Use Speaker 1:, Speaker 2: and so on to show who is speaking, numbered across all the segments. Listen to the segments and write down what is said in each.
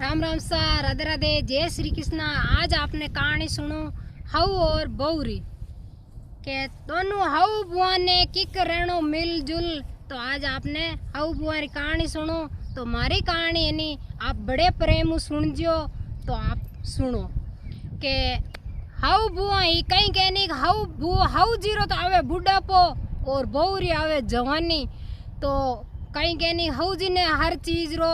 Speaker 1: राम राम सा, राधे राधे, जय श्री कृष्णा। आज आपने कहानी सुनो हाउ और बौरी के दोनों हाउ बुआ ने किक रहनो मिलजुल। तो आज आपने हाउ बुआ की कहानी सुनो। तो मारी कहानी है नी आप बड़े प्रेम सुन जो। तो आप सुनो के हाउ बुआ ही कहीं कहनी हाउ बुआ हाउ जीरो तो आवे बुढ़ापो और बौरी आवे जवानी। तो कहीं कहनी हाउ जी ने हर चीज रो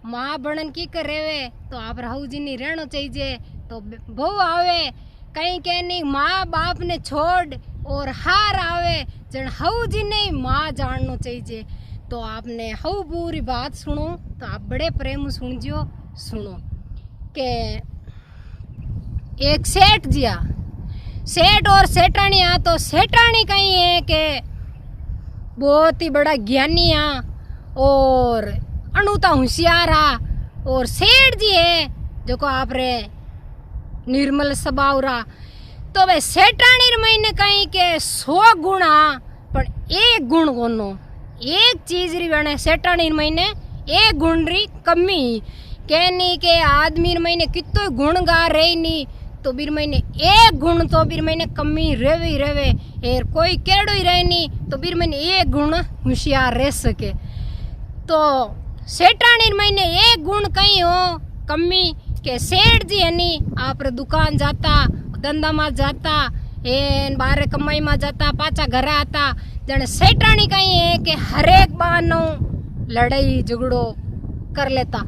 Speaker 1: माँ बनन की कर रेवे तो आप हाउ जी नहीं रहना चाहिए। तो बहू आवे कहीं कहनी माँ बाप ने छोड़ और हार आवे जन हाउ जी ने माँ जानना चाहिए। तो आपने हाउ पूरी बात सुनो। तो आप बड़े प्रेम सुन जो। सुनो के एक सेठ जिया सेठ और सेठानी आ। तो सेठानी कहीं है के बहुत ही बड़ा ज्ञानी आ और अणुता होशियार आ। और सेठ जी है जो को आप रे निर्मल स्वभाव रा। तो वे सेठानी महीने कहीं के 100 गुण आ पर एक गुण कोनो। एक चीज री बने सेठानी महीने एक गुण री कमी कहनी के आदमी महीने कितो गुण गा रही नी। तो बीर महीने एक गुण तो बीर महीने कमी रेवे रेवे एर कोई केड़ो ही रहे नी। तो बीर महीने एक गुण होशियार रह सके। तो सेठानी महीने एक गुण कहीं हो कमी के सेठ जी है नी आप दुकान जाता धंधा में जाता एन बारे कमाई में जाता पाचा घर आता जने सेठानी कहीं है कि हरेक बानो लड़ाई झगड़ो कर लेता।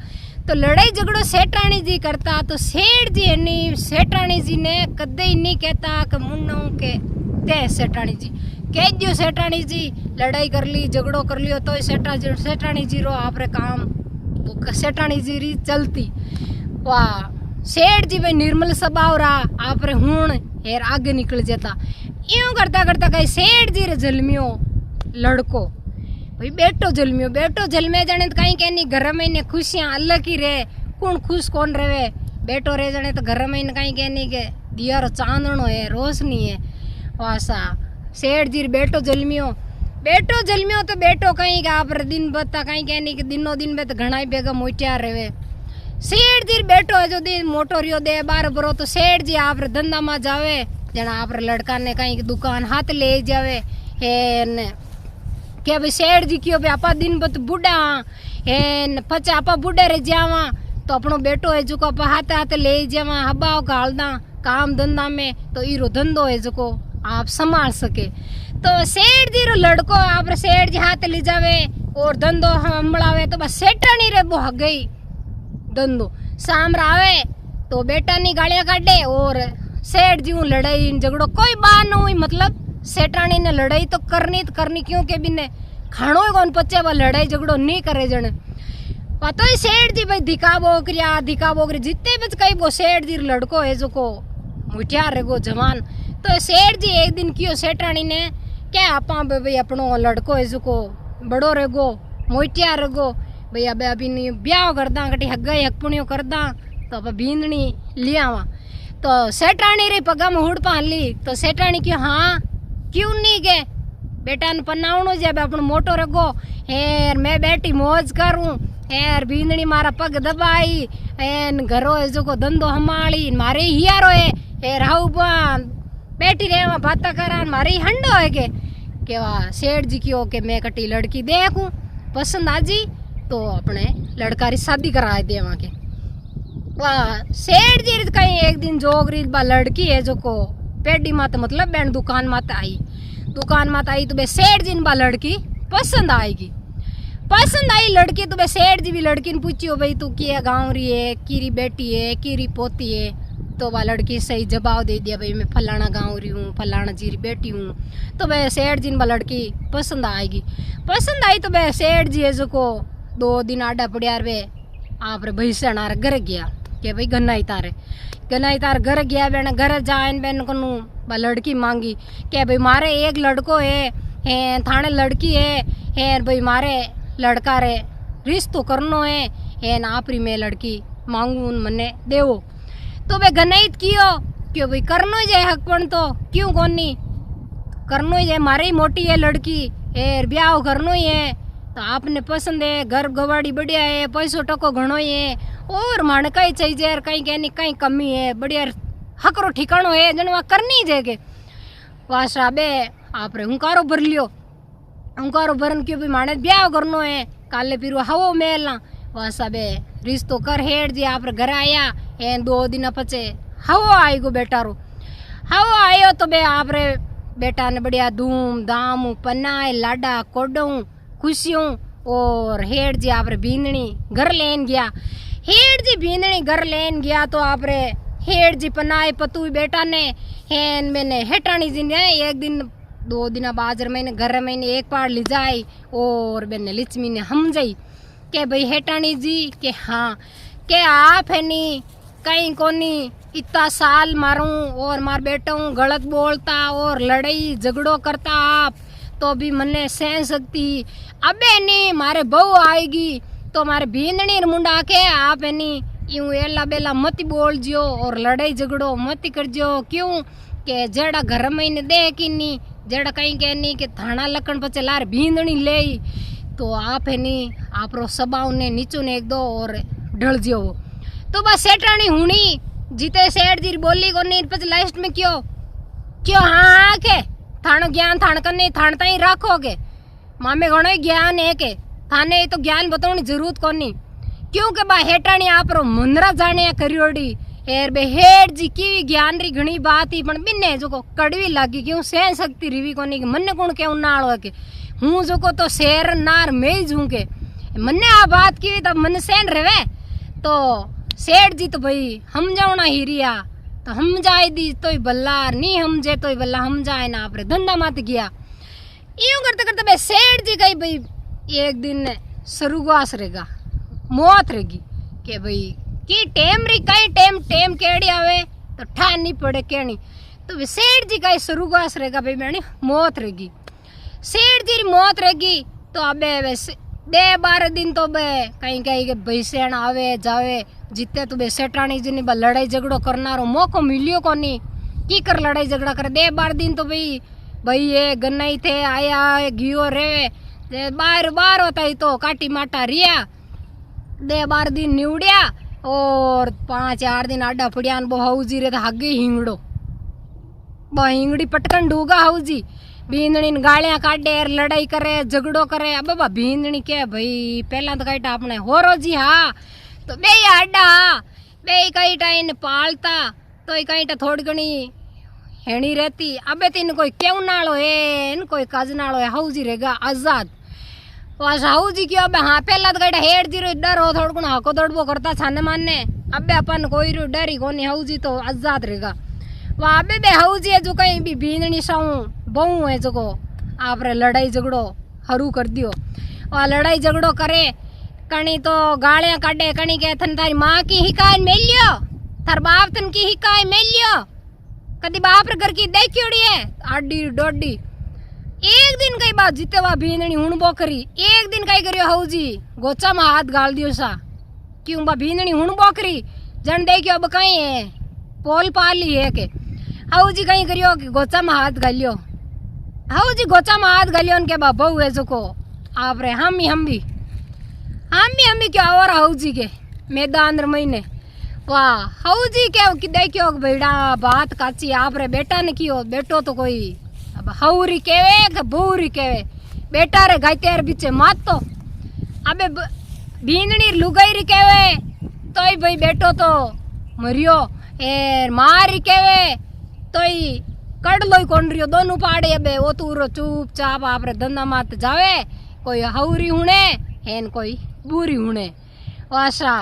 Speaker 1: तो लड़ाई झगड़ो सेठानी जी करता। तो सेठ जी है नी सेठानी जी ने कदे ही नहीं कहता कि मुन्नो के ते सेठानी जी कह दियो सेठानी जी लड़ाई कर ली झगड़ो कर लियो तो सेठानी जी रो आप रे काम तो सेठानी जी री चलती। वाह सेठ जी भाई निर्मल स्वभाव रा आप रे हुण हेर आगे निकल जाता। यूं करता करता कहीं सेठ जी रे जलमियो लड़को भाई बेटो जलमे जाने तो कहीं कहनी घर में ने खुशियां अलग ही रहे कौन खुश कौन रहे। बेटो रह जाने तो घर में कहीं कहनी के दिया रो चांदनो है रोशनी है। वासा सेठ जी बेटो जलमियो तो बेटो कहीं का आप दिन बता कहीं कहनी कि दिनों दिन में तो घना ही बेगा मोटिया रहे। सेठ जी बेटो है जो दिन मोटो रियो दे बार बरो। तो सेठ जी आप धंधा में जावे जना आप लड़का ने कहीं दुकान हाथ ले जावे हेन क्या भाई सेठ जी क्यों भाई आपा दिन बत बुढ़ा हेन पचा आपा बुढ़ा रह जावा। तो अपनो बेटो है जो को आप हाथ हाथ ले जावा हबाव गालदा काम धंधा में। तो इरो धंधो है जो को आप संभाल सके। तो सेठ जी रो लड़को आप सेठ जी हाथ ले जावे और धंधो हमलावे तो बस सेठानी रे वो गई धंधो शाम आवे तो बेटा नी गालियां काटे और सेठ जी लड़ाई झगड़ो कोई बात न हुई। मतलब सेठानी ने लड़ाई तो करनी क्योंकि बिने खानो ही कौन पचे वो लड़ाई झगड़ो नहीं करे जने पता ही सेठ जी भाई धिका बोकरी जितने बच कई वो सेठ जी लड़को है जो को मुठिया रेगो जवान। तो सेठ जी एक दिन कियो सेठानी ने क्या आपा भाई अपनो लड़को है जो को बड़ो रेगो मोटिया रेगो भाई अब अभी ब्याह करदा कटी हगाई हकपुणियों करदा तो अब बींदनी लियावा। तो सेठानी रे पगा में हुड़ पान ली। तो सेठानी क्यों हाँ क्यों नहीं के बेटा ने पन्नावणो जब अपन मोटो रगो हेर मैं बेटी मौज करूं हेर बींदनी मारा पग दबाई एन घरो है जो को धंधो हमाली मारे हियारो है हेर हाउ बेटी रे वहाँ बात करा मारे ही हंडो है के वाह सेठ जी क्यों के मैं कटी लड़की देखूं पसंद आजी तो अपने लड़का री शादी करा दे वहाँ के। वाह सेठ जी कहीं एक दिन जोगरी बा लड़की है जो को पेडी मात मतलब बैंड दुकान मात आई तो बे सेठ जी बा लड़की पसंद आई लड़की। तो बे सेठ जी भी लड़की ने पूछियो भाई तू क्या गाँव री है कीरी बेटी है कीरी पोती है। तो वह लड़की सही जवाब दे दिया भाई मैं फलाना गाँव री हूँ फलाना जी री बेटी हूँ। तो वह सेठ जी बा लड़की पसंद आई तो वह सेठ जी है जो को 2 दिन आडा पड़िया वे आप रे भाई सेना घर गया के भाई गन्ना तार घर गया बेन घर जाए बेन कनु बा लड़की मांगी के भाई मारे एक लड़को है थाने लड़की है भाई मारे लड़का रे रिश्तो करनो है आपरी में लड़की मांगू मने देवो। तो वे गनाइत कियो क्यों भाई करनो ही जाए हकपन तो क्यों कोनी करनो ही जाए मारे ही मोटी है लड़की ब्याह करनो ही है। तो आपने पसंद है घर गवाड़ी बढ़िया है पैसो टको घणो ही है और मन कहीं चाहिए कहीं कहनी कहीं कमी है बढ़िया हकरो ठिकाणो है जन वहाँ करनी है के वासा बे आप हुंकारो भर लियो हुंकारो भरन क्यों भी माने ब्याह करनो है काले फिर हवो मेलना वासा बे रिश्तो कर हेड जी आप घर आया एन 2 दिन पचे हवो आई गो बेटा रो हवो आयो तो बे आप बेटा ने बढ़िया धूम धाम पन्नाए लाडा कोडू खुशियों और हेड जी आप बींदनी घर लेन गया हेड जी बींदनी घर लेन गया तो आप हेड जी पन्नाए पतू बेटा ने हेन मैंने हेटानी जी ने एक दिन 2 दिन बाजर मैंने घर मैंने एक पार ले जाई और मैंने लिचमी ने हम जाई के भाई हेटानी जी के हाँ के आप है नी कहीं कोनी इतना साल मारूं और मार बेटा हूँ गलत बोलता और लड़ाई झगड़ो करता आप तो भी मने सह सकती अबे नी मारे बहू आएगी तो मारे बींदनी मुंडा के आप है नी यूं एला बेला मत बोल जियो और लड़ाई झगड़ो मत कर जियो क्यों के जड़ा घर में ने दे कि नी जड़ा कहीं कह नी के थाना लकन पचे लार बींदनी ले तो आप है नी आप रो सबाव ने नीचो ने एक दो और ढल जियो तो बस सेठानी हुनी जीते सेठ जी बोली को नहीं पच लास्ट में क्यों क्यों हाँ के थानो ज्ञान थान करने थान ताई रखोगे मामे घणो ज्ञान है के थाने तो ज्ञान बताने जरूरत कोनी क्योंकि बा हेटाणी आप रो मुंदरा जाने करियोड़ी एर बे हेड जी की ज्ञान री घणी बात ही पण बिन्ने जो को कड़वी लागी क्यों सह सकती रिवी कोनी के मन्ने कोण के उनाळो के हूँ जो को तो शेर नार में जूं के मन्ने आ बात की तब मन सहन रहे तो सेठ जी तो भाई हम जाओ ना हीरिया तो हम जाए दी तो बल्ला नहीं हम जे तो बल्ला हम जाए ना आप धंधा मत गया यूं करते करते भाई सेठ जी कही भाई एक दिन सरुगास रहेगा मौत रहेगी के भाई की टेम री कई टेम टेम केड़ी आवे तो ठान नहीं पड़े केनी तो सेठ जी कई सरुगास रहेगा भाई मैंने मौत रहेगी सेठ जी मौत रहेगी तो अबे वैसे 10-12 दिन तो बे कहीं कहीं के भैसेण आवे जावे जितने तो बे सेठानी जी ने लड़ाई झगड़ो करना रो मौको मिलियो कोनी की कर लड़ाई झगड़ा कर 10-12 दिन तो भाई ये गन्नाई थे आया गियो रे बार बार होता ही तो काटी माटा रिया 10-12 दिन निवड़िया और 5-4 दिन आडा पड़िया बो हाउजी रे हगे हिंगड़ो बो हिंगड़ी पटकन डूगा हाउजी बींदनी गालियां काटे लड़ाई करे झगड़ो करे अब बाबा बींदनी के भाई पहला तो कहीं आपने होरो जी हाँ तो बे आडा बे कई टाइम पालता तो कहीं थोड़ी घनी हेणी रहती अबे तीन कोई क्यों नालो है कोई काज नालो है हाउजी रहेगा आजाद बस हाउजी क्यों अब हाँ पहला तो कहीं हेड जी डर हो थोड़ा गुण हको दौड़बो करता छाने मानने अबे अपन कोई रो डरी कोनी हाउजी तो आजाद रहेगा वहाँ अबे बे हाउजी है जो कहीं भी बींदनी साऊ बहु है जो को आप लड़ाई झगड़ो हरू कर दियो वहाँ लड़ाई झगड़ो करे कणी तो गालियां काटे कणी के थन तारी माँ की हिकाय मेलियो थार बाप तन की हिकाय मेलियो कदी बाप रे घर की देखियोड़ी है आडी डोडी एक दिन कई बात जीते वा बींदनी हुण बोकरी एक दिन कई करियो हाउजी गोचा में हाथ गाल दियो सा क्यों बा बींदनी हुण बोकरी जन देखियो अब कहीं है पोल पाली है के हाउजी कहीं करियो कि गोचा में हाथ गालियो हाउजी गोचा में हाथ गालियो के बा बहु है जो को आप रे हम भी क्या और हाउजी के मैदान रे महीने वाह हाउजी के देखियो बेड़ा बात काची आप रे बेटा ने कियो बेटो तो कोई अब हाउरी केवे के बूरी केवे बेटा रे गायते रे बीचे मात तो अबे बींदनी लुगाई री केवे तोय भाई बेटो तो मरियो एर मारी केवे तोय कड़ लोई कोन रियो दोनों पाड़े अबे वो तूरो चुपचाप आप रे धंधा मात जावे कोई हाउरी हुणे हेन कोई बुरी हुणे वासा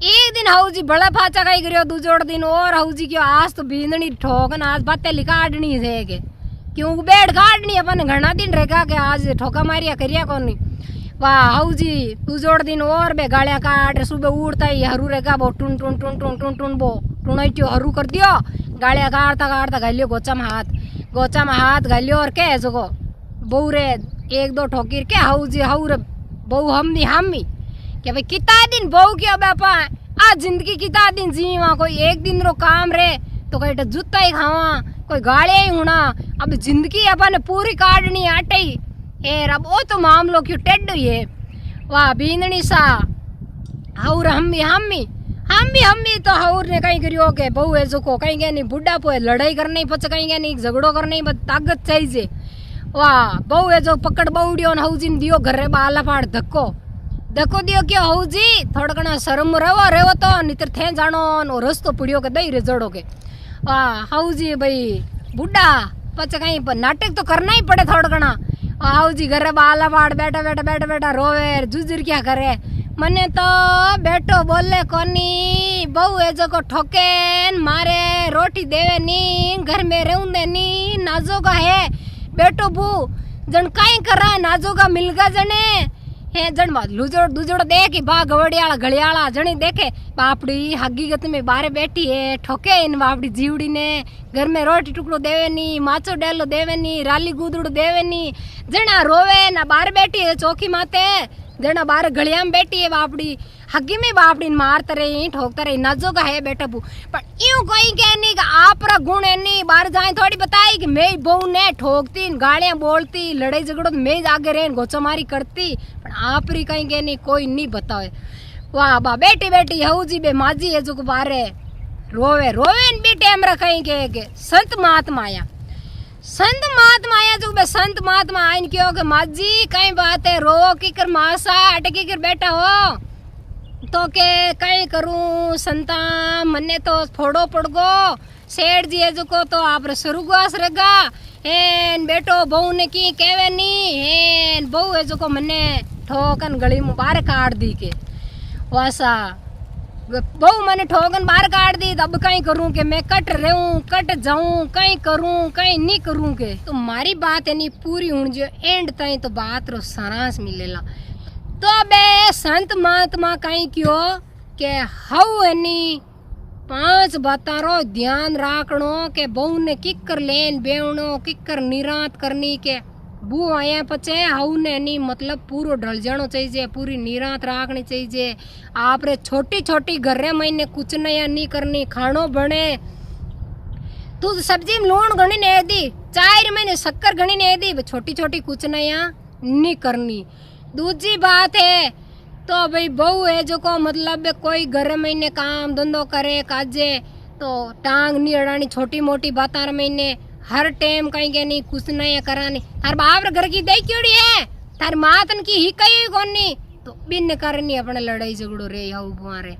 Speaker 1: एक दिन हाउजी बड़ा फाचा कई करियो दूजोड़ दिन और हाउजी क्यों आज तो बींदनी ठोकन आज बातें लिकाड़नी थे के क्यों बेड काटनी अपन घना दिन रहेगा के आज ठोका मारिया करिया कोनी वाह हाउजी दूजोड़ दिन और बे गालियां काट सुबह उड़ता ही हरू रहेगा वो टुन टुन टुन टुन टुन टुन बो टुनाइटियो हरू कर दियो गालियां काटता काटता गालियो गोचा में हाथ गालियो और के जगो बहू रे 1-2 ठोकीर के हाउजी हाउर बहू हमी के भाई कितना दिन बहू के अब आप आ जिंदगी कितना दिन जीवा कोई एक दिन रो काम रे तो कहीं जूता ही खावा कोई गाड़िया ही होना अब जिंदगी अपन पूरी काटनी आटे ही ए अब वो तो मामलो क्यों टेड हुई है वाह बींदनी सा हाउर हम भी तो हाउर ने कहीं करियो के बहु है जो को कहीं के नहीं बुढ़ा पोए लड़ाई करने पछ कहीं के नहीं झगड़ो करने बस ताकत चाहिए वाह बहु है जो पकड़ बहुड़ियो न हाउजी दियो घर बाला पाड़ धक्को दियो क्यों हाउजी थोड़ा घना शर्म रेवो तो नितर थे जानो नो रस्तो पुड़ियो के दई रे जड़ो के वाह हाउजी भाई बुढ़ा पछ कहीं नाटक तो करना ही पड़े थोड़ा घना हाउजी घर बाला पाड़ बैठा रोवे जुजर क्या करे मने तो बेटो बोले कोनी बहु है जो को ठोके मारे रोटी देवे नी घर में रहूंदे नी नाजोगा है बेटो बू जन काई करा नाजोगा मिलगा जने हे जन दूजोड़ देख बा गवड़ियाला घड़ियाला जनी देखे बापड़ी हकीकत में बारे बैठी है ठोके इन बापड़ी जीवड़ी ने घर में रोटी टुकड़ो देवे नी माचो डेलो देवे नी राली गुदड़ो देवे नी जना रोवे ना बाहर बैठी है चौकी माते जना बाहर गलिया में बैठी है बापड़ी हगी में बापड़ी मारते रही ठोकते रही नजो का है बेटा बू पर यूं कोई कहनी का आपरा गुण है नहीं बाहर जाए थोड़ी बताई कि मैं बहू ने ठोकती गालियां बोलती लड़ाई झगड़ो मैं आगे रहे गोचामारी करती पर आपरी कहीं कहनी कोई नहीं बतावे वाह बा बेटी बेटी हऊ जी बे माजी है जो बारे रोवे भी टाइम रखाई के संत महात्मा आया जो बे संत महात्मा आइन क्यों के माजी कई बात है रो की कर मासा अटकी कर बैठा हो तो के कई करूं संता मन्ने तो फोड़ो पड़गो सेठ जी है जो को तो आप स्वर्गवास रहेगा हेन बेटो बहू ने की कहवे नी हेन बहू है जो को मन्ने ठोकन गली में बाहर काट दी के वासा बहु मैंने ठोकन बाहर काट दी अब कहीं करूं के मैं कट रहूं कट जाऊं कहीं करूं कहीं नहीं करूं के तो मारी बात है नहीं पूरी हुन जो एंड ताई तो बात रो सारांश मिलेला तो बे संत महात्मा कहीं क्यों के हऊ है नी 5 बातां रो ध्यान राखणो के बहु ने किकर लेन बेवणो किकर निरात करनी के बू आया पचे हाउ ने नहीं मतलब पूरो ढल जानो चाहिए पूरी निरात राखनी चाहिए आप रे छोटी छोटी घरे महीने कुछ नया नहीं करनी खानो बने तू सब्जी में लूण घनी ने दी 4 महीने शक्कर घनी ने दी छोटी छोटी कुछ नया नहीं करनी दूसरी बात है तो भाई बहू है जो को मतलब कोई घर महीने काम धंधो करे काजे तो टांग नहीं अड़ानी छोटी मोटी बातां महीने हर टाइम कहीं के नहीं कुछ नहीं करानी थार बाप घर की दई क्योड़ी है थार मातन की ही कई कोनी तो बिन करनी अपने लड़ाई झगड़ो रे हाउ बुआरे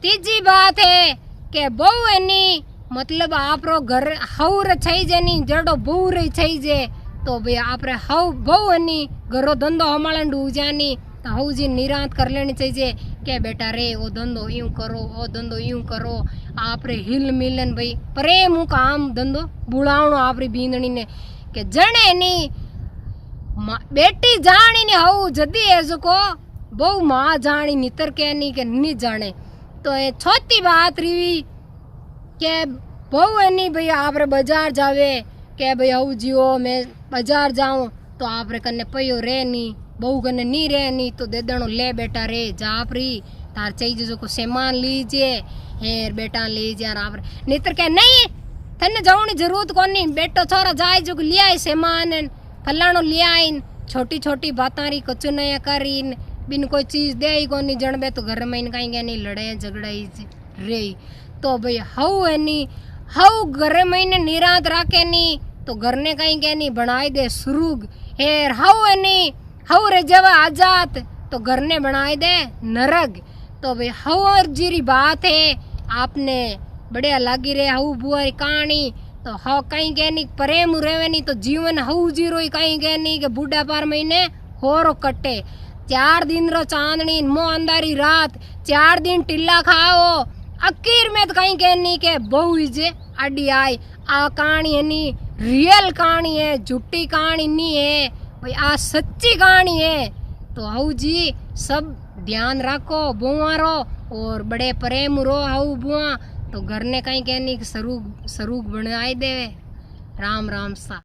Speaker 1: तीसरी बात है के बहू है नी मतलब आप रो घर हाउ रे छई जे नी जड़ो बहू रे छई जे तो भाई आप रे हाउ बहू है नी घरो धंधो हमालन डू जानी तो हाउ जी निरांत कर लेनी चाहिए के बेटा रे वो धंधो यूं करो वो धंधो यूं करो आप रे हिल मिलन भाई प्रेम काम धंधो बुलावणो आप री बींदणी ने के जणे नी बेटी जानी ने हाउ जदी है जको बहु मां जानी नितर के नी के नहीं जाने तो ये छोटी बात रही के बहु है नी भाई आप रे बाजार जावे के भाई हाउ जियो मैं बाजार जाऊं तो आप रे कने पयो रे नी बहु कने नी रे नी तो दे देणो ले बेटा रे जापरी तार चाहिए जो को सामान लीजिए हेर बेटा लीजिए आप नितर के नहीं तने जावनी जरूरत कोनी बेटो छोरा जाए जो लिया है सामान फलाणो लिया इन छोटी छोटी बातां री कुछ नया करीन बिन कोई चीज दे ही कोनी जणबे तो घर में कहीं के नहीं लड़े झगड़ाई रे तो भाई हाउ है नी हाउ घर में निरांत राखे नी तो घर ने कहीं के नहीं बनाए दे सुरुग हेर हाउ है नी हाउ रे जवा आजाद तो घर ने बनाए दे नरग तो भाई हाउ जीरी बात है आपने बढ़िया लागी रे हाउ बुआरी कहानी तो हाउ कहीं के नहीं प्रेम रेवे नहीं तो जीवन हाउ जीरो ही कहीं के नहीं के बूढ़ा पार महीने होरो कट्टे 4 दिन रो चांदनी मो अंधारी रात 4 दिन टिल्ला खाओ अकीर में तो कहीं के नहीं के बहु जे अड्डी आई आ कहानी है नी रियल कहानी है झूठी कहानी नहीं है भाई आ सच्ची कहानी है तो हाउ जी सब ध्यान रखो बुआरो और बड़े प्रेम रो हाउ बुआ तो घर ने कहीं कहनी सरूग बनाए दे राम राम सा।